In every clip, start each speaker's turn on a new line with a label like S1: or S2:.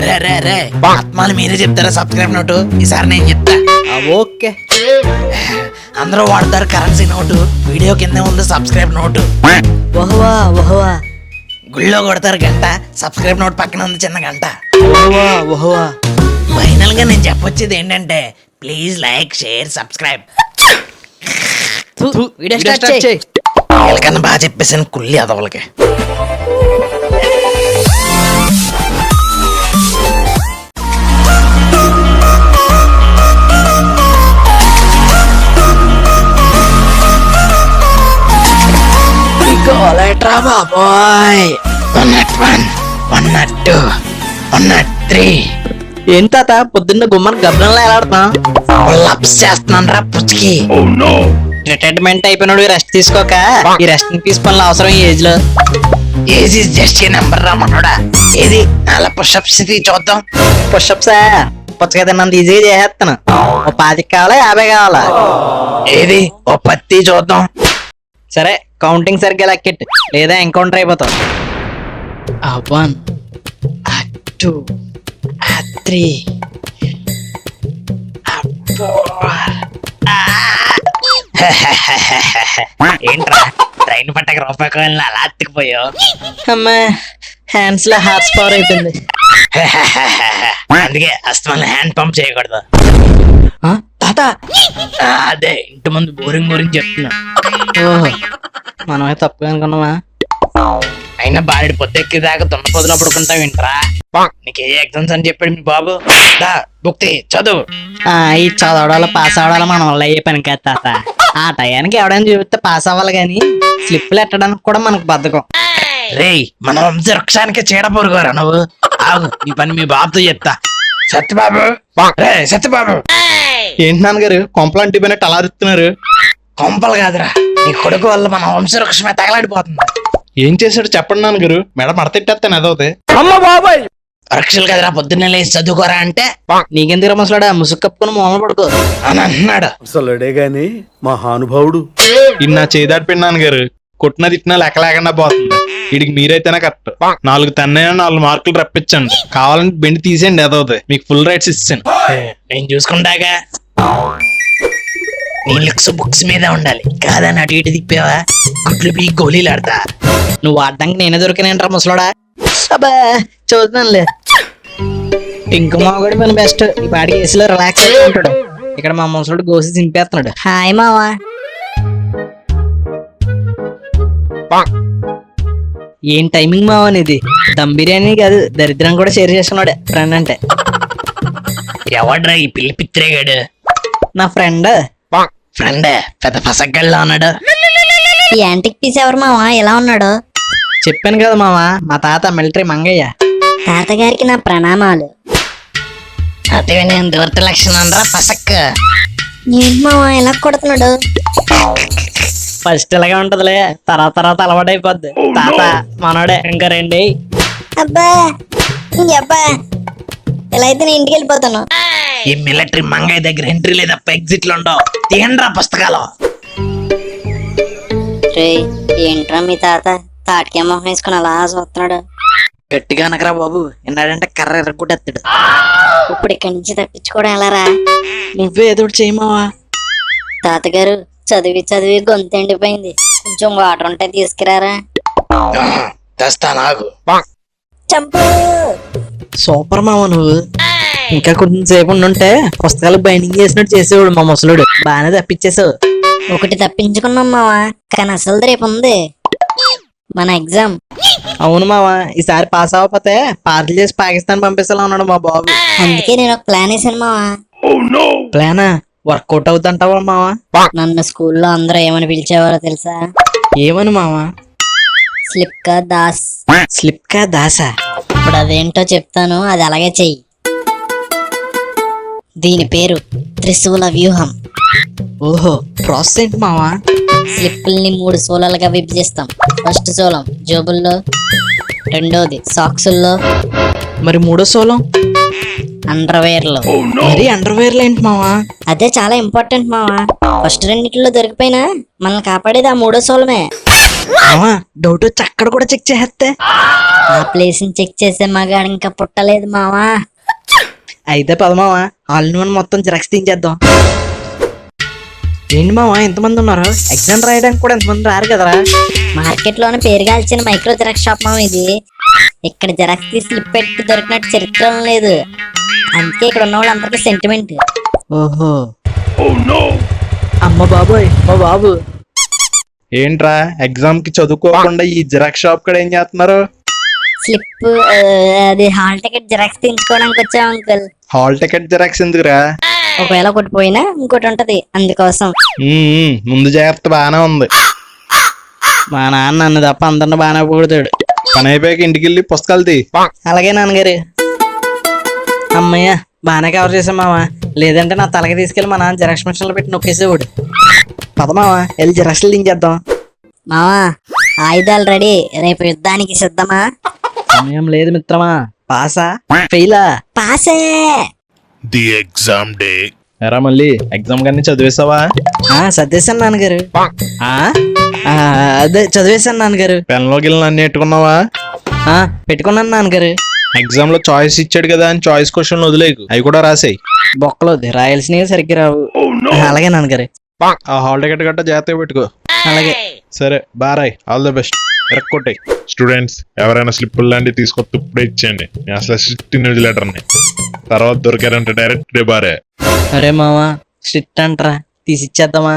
S1: రే రే రే ఆత్మాలు మీరే చెప్తారా subscribe note? ఈసారి నేను చెప్తా.
S2: ఓకే.
S1: అందరూ వాడతారు కరెన్సీ నోటు, వీడియో కింద ఉంది సబ్స్క్రైబ్ నోటు.
S2: ఓహ్వా ఓహ్వా
S1: గుళ్ళో కొడతారు గంట, సబ్స్క్రైబ్ నోట్ పక్కన ఉంది చిన్న గంట.
S2: ఓహ్వా ఓహ్వా.
S1: ఫైనల్ గా నేను చెప్పొచ్చేది ఏంటంటే please like share subscribe.
S2: Video start చేయి.
S1: వీళ్ళకన్నా బాగా చెప్పేసాను కుళ్ళి అదవలకి. గోలైట్రా బాబోయ్. 101, 102, 103.
S2: ఏం తాత పొద్దున్న గుమ్మని గబ్బరంలో ఎలాడుతున్నా?
S1: లప్స్ చేస్తున్నాను రా పుచ్చికి.
S2: రిటైర్మెంట్ అయిపోయినాడు రెస్ట్ తీసుకోక ఈ రెస్ట్ తీసుకోవాలని అవసరం ఈ ఏజ్ లో.
S1: Age is just a number రా మనోడా. ఏది నాలా పుషప్స్ చూద్దాం.
S2: పుషప్స్ పుచ్చగా తిన్నంత ఈజీగా చేసేస్తాను. ఓ 25 కావాలా 50 కావాలా?
S1: ఏది ఓ పత్తి చూద్దాం.
S2: సరే కౌంటింగ్ సరిగ్గా లెక్కెట్టు లేదా ఎన్కౌంటర్ అయిపోతావు.
S1: 1, 2, 3, 4. ఏంట్రా ట్రైన్ పట్టక రూపాయి కోయాలని అలా అత్తుకుపోయావు?
S2: అమ్మా హ్యాండ్స్ లో హార్స్ పవర్ అయిపోయింది.
S1: అందుకే అస్తమానం హ్యాండ్ పంప్ చేయకూడదు.
S2: తాత
S1: అదే ఇంటి ముందు బోరింగ్ గురించి చెప్తున్నా.
S2: ఓహో మనమే తప్పుగా అనుకున్నావా?
S1: అయినా బారెడు పొద్దెక్కి దాకా దున్న పొద్దున పడుకుంటావు ఏంట్రా? నీకు ఏ ఎగ్జామ్స్ అని చెప్పాడు మీ బాబు? బుక్తి చదువు.
S2: ఈ చదవడాలో పాస్ అవడాలో మన వల్ల అయ్యే పని కాదు తాత. ఆ టయానికి ఎవడైనా చూపిస్తే పాస్ అవ్వాలి గాని స్లిప్లు ఎట్టడానికి కూడా మనకు బద్ధకం.
S1: రేయ్ మన వంశవృక్షానికి చీడ పొరుగోరా నువ్వు. ఆగు నీ పని మీ బాబుతో చెప్తా. సత్యబాబు రే సత్యబాబు.
S3: ఏంటి నాన్నగారు కొంపలు అంటిపోయినట్టు అలా అరుస్తున్నారు?
S1: కొంపలు కాదురా నీ కొడుకు వల్ల మన వంశవృక్షమే తగలాడిపోతుంది.
S3: ఏం చేశాడు చెప్పండి నాన్నగారు, మెడ మడతెట్టేస్తాను అదవుతే.
S1: వృక్షలు కదరా పొద్దున్నే లేచి చదువుకోరా అంటే
S2: నీకెందుకు ముసలాడా ముసుగు కప్పుకొని మొహం పడుకో
S1: అని అంటున్నాడు.
S4: అసలుడే గాని మహానుభావుడు.
S3: ఇన్నా చేదాడిపోయిన నాన్నగారు కొట్టిన తిట్టినా లెక్క లేకుండా పోతుంది. వీడికి మీరైతేనే కరెక్ట్. 4 తన్నైనా 4 మార్కులు రప్పించండి, కావాలంటే బెండి తీసేయండి అదవుతాయి. మీకు ఫుల్ రైట్స్ ఇస్తాను.
S1: నేను చూసుకుంటాగా. నీ లుక్స్ బుక్స్ మీద ఉండాలి, కాదని అటు ఇటు తిప్పేవా గుడ్లు పీ గోళీలు ఆడతా.
S2: నువ్వు ఆడడానికి నేనే దొరికినేంట్రా ముసలాడా? అబ్బా చూద్దాంలే. టింకు మావాడు మన బెస్ట్. ఈ పాటికి ఏసీలో రిలాక్స్ అయి ఉంటాడు. ఇక్కడ మా ముసలుడు గోసి చింపేస్తున్నాడు. హాయ్ మావా. ఏం టైమింగ్ మావా ఇది? దమ్ బిర్యానీ కాదు దరిద్రం కూడా షేర్ చేసుకున్నాడు ఫ్రెండ్ అంటే.
S1: ఎవడ్రా ఈ పిల్లి పిత్రేగాడు?
S2: నా ఫ్రెండ్.
S1: ఫ్రెండ్ పెద్ద పసగల్లా ఉన్నాడు.
S5: ఈ యాంటిక్ పీస్ ఎవరు మావా ఎలా ఉన్నాడు?
S2: చెప్పాను కదా మావా మా తాత మిలిటరీ మంగయ్య.
S5: తాతగారికి నా ప్రణామాలు.
S1: అదే నేను దూరత లక్షణం రా పసక్క.
S5: ఏంటి మావా ఎలా కొడుతున్నాడు?
S2: ఫస్ట్ ఇలాగే ఉంటదిలే, తర్వాత అలవాటు అయిపోద్ది. తాత మనోడే ఇంకా రండి.
S5: అబ్బా అబ్బా ఇలా అయితే నేను ఇంటికి వెళ్ళిపోతాను.
S1: ఈ మిలిటరీ మంగయ్య దగ్గర ఎంట్రీ లేదా ఎగ్జిట్లు ఉండవు. తీయండిరా పుస్తకాలు.
S5: రే ఏంట్రా మీ తాత తాటికే మొహం వేసుకుని అలా చూస్తున్నాడు?
S1: గట్టిగా అనకరా బాబు, ఎన్నాడంటే కర్ర ఎర్రగొట్టేస్తాడు.
S5: ఇప్పుడు ఇక్కడి నుంచి తప్పించుకోవడం ఎలా రా?
S2: నువ్వే ఏదో ఒకటి చేయమావా.
S5: తాతగారు చదివి చదివి గొంతు ఎండిపోయింది, కొంచెం వాటర్ ఉంటే తీసుకురారా.
S1: తెస్తా నాకు.
S5: చంపు.
S2: సూపర్ మామ నువ్వు. ఇంకా కొంచెం సేపు ఉండుంటే పుస్తకాలు బైండింగ్ చేసినట్టు చేసేవాడు మా ముసలుడు. బాగానే తప్పించేసావు.
S5: ఒకటి తప్పించుకున్నాం మావా, కానీ అసలు రేపు ఉంది మన ఎగ్జామ్.
S2: అవును మావా, ఈసారి పాస్ అవ్వకపోతే పార్టీ చేసి పాకిస్తాన్ పంపిస్తా ఉన్నాడు మా బాబు.
S5: అందుకే నేను ఒక ప్లాన్ వేసాను మావా.
S2: ప్లానా? వర్కౌట్ అవుతుంటావా మావా?
S5: నన్ను స్కూల్లో అందరూ ఏమని పిలిచేవారో తెలుసా?
S2: ఏమని మావా?
S5: స్లిప్ కా దాస్.
S2: స్లిప్ కా దాసా?
S5: ఇప్పుడు అదేంటో చెప్తాను, అది అలాగే చెయ్యి. దీని పేరు త్రిశూల వ్యూహం.
S2: ఓహో ప్రాసెస్ ఏంటి మావా?
S5: స్లిప్పుల్ని 3 శూలాలుగా విభజిస్తాం. ఫస్ట్ శూలం జోబుల్లో, రెండోది సాక్సుల్లో,
S2: మరి మూడో సోలం
S5: అండర్వేర్ లో.
S2: మరి అండర్వేర్లు ఏంటి మావా?
S5: అదే చాలా ఇంపార్టెంట్ మావా. ఫస్ట్ రెండిట్లో దొరికిపోయినా మనల్ని కాపాడేది ఆ 3వ శూలమే.
S2: మావా డౌట్ వచ్చి అక్కడ కూడా చెక్ చేస్తే
S5: ఆ ప్లేస్ ని చెక్ చేసే మగాడు ఇంకా పుట్టలేదు మావా.
S2: అయితే పదమావా ఆల్ ఇన్ వన్ మొత్తం జిరాక్స్ తీయించేద్దాం. ఏంటి మావా ఎంతమంది ఉన్నారు? ఎగ్జామ్ రాయడానికి కూడా ఎంతమంది రారు కదరా.
S5: మార్కెట్ లోనే పేరుగాల్చిన మైక్రో జిరాక్స్ షాప్ మామ ఇది. ఇక్కడ జిరాక్స్ తీసి స్లిప్ పెట్టి దొరికినట్టు చరిత్ర లేదు. అందుకే ఇక్కడ ఉన్న వాళ్ళందరికీ సెంటిమెంట్.
S2: ఓహో అమ్మ బాబోయ్ మా బాబు.
S3: ఏంట్రా ఎగ్జామ్ కి చదువుకోకుండా ఈ జిరాక్స్ షాప్ కూడా ఏం చేస్తున్నారు?
S5: స్లిప్ అది హాల్ టికెట్ జిరాక్స్ తీయించుకోవడానికి వచ్చాం అంకుల్.
S3: హాల్ టికెట్ జిరాక్స్ ఎందుకురా?
S5: ఒకవేళ ఒకటి పోయినా ఇంకోటి ఉంటది అందుకోసం.
S3: ముందు జాగ్రత్త బాగానే ఉంది.
S2: మా నాన్న నన్ను తప్ప అందరిని బాగానే పొగుడుతాడు.
S3: పని అయిపోయాక ఇంటికి వెళ్ళి పుస్తకాలు తీ.
S2: అలాగే నాన్నగారు. అమ్మయ్య బాగానే కవర్ చేసాం మావా. లేదంటే నా తలకి తీసుకెళ్ళి మా నాన్న జిరాక్స్ మిషన్ లో పెట్టి నొక్కేసేవాడు. పదమావా వెళ్ళి జిరాక్స్లు దించేద్దాం.
S5: మావా ఆయుధాలు రెడీ, రేపు యుద్ధానికి సిద్ధమా?
S2: సమయం లేదు మిత్రమా. పాసా ఫెయిలా?
S5: పాసే.
S6: The exam day.
S3: ఎరా మళ్ళీ ఎగ్జామ్ కానీ చదివేసావా?
S2: సర్దేశాను నాన్నగారు. అదే చదివేశాను నాన్నగారు.
S3: పెన్లోకి వెళ్ళి నన్ను నెట్టుకున్నావా?
S2: పెట్టుకున్నాను నాన్నగారు.
S3: ఎగ్జామ్ లో చాయిస్ ఇచ్చాడు కదా అని చాయిస్ క్వశ్చన్ వదిలేకు, అవి కూడా రాసాయి.
S2: బొక్కలు రాయాల్సినవి సరిగ్గా రావు. అలాగే నాన్నగారు.
S3: ఆ హాల్ టికెట్ గట్ట జాగ్రత్తగా పెట్టుకో.
S2: అలాగే.
S3: సరే బారాయ్, ఆల్ ద బెస్ట్. ఎరక్కొట్టాయి.
S6: స్టూడెంట్స్ ఎవరైనా స్లిప్పులు లాంటివి తీసుకొస్తే ఇప్పుడే ఇచ్చేయండి. నేను అసలు స్ట్రిక్ట్ న్యూస్ లెటర్ని. తర్వాత దొరికారంటే డైరెక్ట్ డే బారే.
S2: అరే మావా స్ట్రిక్ట్ అంటరా, తీసిచ్చేద్దామా?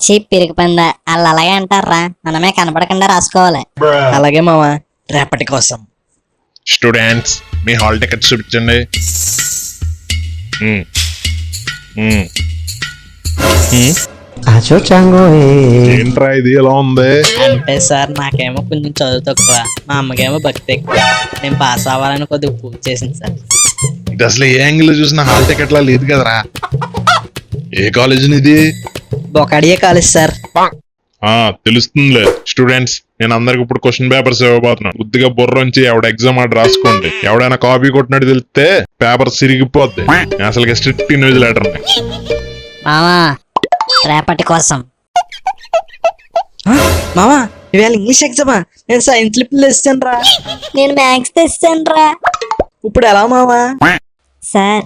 S5: చీప్ పిరిగిపోయిందా? వాళ్ళు అలాగే అంటారా, మనమే కనపడకుండా రాసుకోవాలి.
S2: అలాగే మావా రేపటి కోసం.
S6: స్టూడెంట్స్ మీ హాల్ టికెట్స్ చూపించండి. ఏంట్రా ఇది ఎలా ఉంది?
S2: అంటే సార్ నాకేమో కొంచెం చదువు తక్కువ, మా అమ్మకేమో భక్తి ఎక్కువ. నేను పాస్ అవ్వాలని కొద్దిగా పూజ చేసింది సార్.
S6: ఇది అసలు ఏ యాంగిల్ చూసిన హాల్ టికెట్ లా లేదు కదరా. ఏ కాలేజ్ ఇది?
S2: బొకాడియే కాలేజ్ సార్.
S6: తెలుస్తుందిలే. స్టూడెంట్స్ నేను అందరికి ఇప్పుడు క్వశ్చన్ పేపర్స్ ఇవ్వబోతున్నాను. బుద్ధిగా బుర్రంచి ఎవడ ఎగ్జామ్ ఆర్డర్ రాసుకోండి. ఎవడైనా కాపీ కొట్టినట్టు తెలిస్తే పేపర్ సిరిగిపోద్ది. నేను అసలు స్ట్రిక్ట్ న్యూస్ లెటర్.
S5: మావా రేపటి కోసం.
S2: మామా ఇవాళ ఇంగ్లీష్ ఎగ్జామా? నేను సైన్స్ లిప్లు ఇస్తాను రా.
S5: నేను మ్యాథ్స్ తెస్తాను రా.
S2: ఇప్పుడు ఎలా మామా?
S5: సార్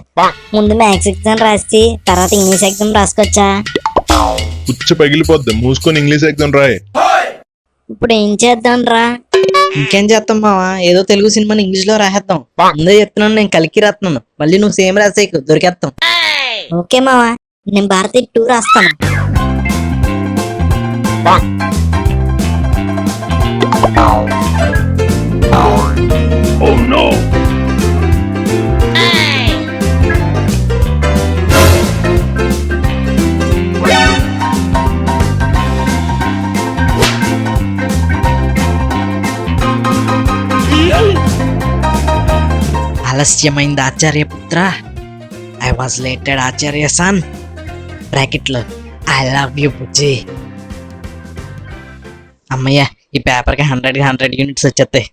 S5: ముందు మ్యాథ్స్ ఎగ్జామ్ రాసి తర్వాత ఇంగ్లీష్ ఎగ్జామ్ రాసుకోవచ్చా?
S6: పుచ్చి పగిలిపోద్ది. మూసుకొని ఇంగ్లీష్ ఎగ్జామ్ రాయి.
S5: ఇప్పుడు ఏం చేద్దాం రా?
S2: ఇంకేం చేస్తాం మావా, ఏదో తెలుగు సినిమాని ఇంగ్లీష్ లో రాసేద్దాం. ముందే చెప్తున్నాను, నేను కలికి రాస్తున్నాను. మళ్ళీ నువ్వు సేమ్ రాసేకు దొరికేస్తాం.
S5: ఓకే మావా, నేను భారతీయ 2 రాస్తాను.
S2: ఆలస్యమైంది ఆచార్యపుత్ర. I was lated Acharya son. Bracket లో ఐ లవ్ యూ బుజ్జి. అమ్మయ్య ఈ పేపర్ కి 100 యూనిట్స్ వచ్చేస్తాయి.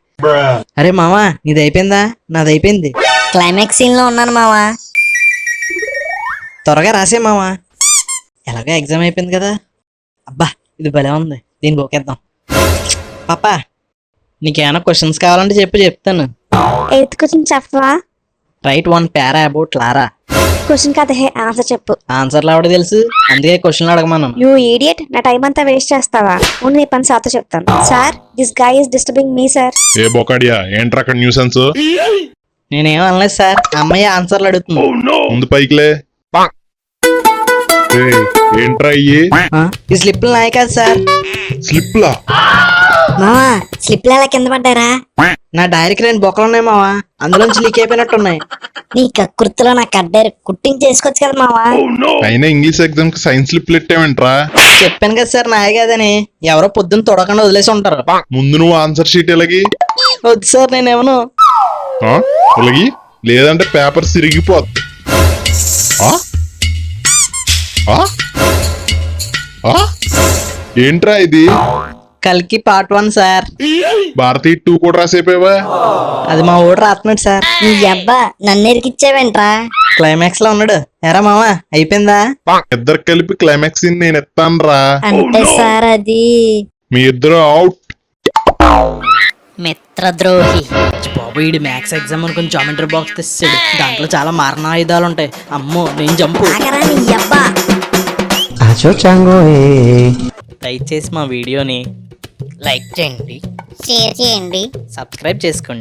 S2: అరే మావా నీది అయిపోయిందా? నాది అయిపోయింది.
S5: క్లైమాక్స్ సీన్ లో ఉన్నాను మావా.
S2: త్వరగా రాసే మావా, ఎలాగో ఎగ్జామ్ అయిపోయింది కదా. అబ్బా ఇది భలే ఉంది, దీన్ని పోకేద్దాం. పాపా నీకేమైనా క్వశ్చన్స్ కావాలంటే చెప్తాను.
S7: 8th క్వశ్చన్ చెప్పవా?
S2: రైట్ 1 పారా అబౌట్ లారా.
S7: క్వశ్చన్ కాదు, ఆన్సర్ చెప్పు.
S2: ఆన్సర్లు ఆవిడ తెలుసు, అందుకే క్వశ్చన్లు అడగమన్నాను.
S7: యూ ఈడియట్, నా టైం అంతా వేస్ట్ చేస్తావా? ముందు నీ పని సార్తో చెప్తాను. Sir this guy is disturbing me sir.
S6: ఏ బొకాడియా ఏంట్రా అక్కడ న్యూసెన్స్?
S2: నేనేం అనలేదు సార్, అమ్మాయి ఆన్సర్లు అడుగుతుంది.
S6: ముందు పైకిలే. ఏంట్రా ఇయ్యి?
S2: ఈ స్లిప్లు నాయ కాదు సార్.
S6: స్లిప్లా?
S5: మావా స్లిప్లు ఎలా కింద పడ్డారా?
S2: నా డైరీకి 2 బొక్కలు ఉన్నాయి మావా, అందులోంచి లీక్ అయిపోయినట్టున్నాయి.
S5: నీ కక్కుర్తిలో నా కడ్డారు కుట్టింగ్ చేసుకోవచ్చు కదా మావా.
S6: అయినా ఇంగ్లీష్ ఎగ్జామ్ కి సైన్స్ స్లిప్లు ఎట్టేమంట్రా?
S2: చెప్పాను కదా సార్ నాయ కాదని. ఎవరో పొద్దున్న తొడకుండా వదిలేసి ఉంటారు.
S6: ముందు నువ్వు ఆన్సర్ షీట్ ఎలాగి?
S2: వద్దు సార్ నేనేమను.
S6: ఎలాగి? లేదంటే పేపర్ సిరిగిపోద్ది. ఏంట్రా ఇది?
S2: కల్కి పార్ట్ 1 సార్.
S6: భారతీయ 2 కూడా రాసేపోయావా?
S2: అది మా ఊడు రాస్తున్నాడు సార్.
S5: నీ అబ్బా నన్ను ఎరికిచ్చావేంట్రా?
S2: క్లైమాక్స్ లో ఉన్నాడు. ఎరా మావా అయిపోయిందా?
S6: ఇద్దరు కలిపి క్లైమాక్స్ నేను ఎత్తాను రా.
S5: అంటే సార్ అది
S6: మీ ఇద్దరు అవుట్.
S5: మిత్రద్రోహి.
S2: బాబు ఈడు మ్యాథ్స్ ఎగ్జామ్ అనుకుని జామెట్రీ బాక్స్ తెస్తాడు. దాంట్లో చాలా మారణ ఆయుధాలు ఉంటాయి. అమ్మో నేను జంపు.
S5: ఆగరా నీ అబ్బా.
S2: దయచేసి మా వీడియోని
S1: లైక్ చేయండి.
S5: షేర్ చేయండి.
S2: సబ్స్క్రైబ్ చేసుకోండి.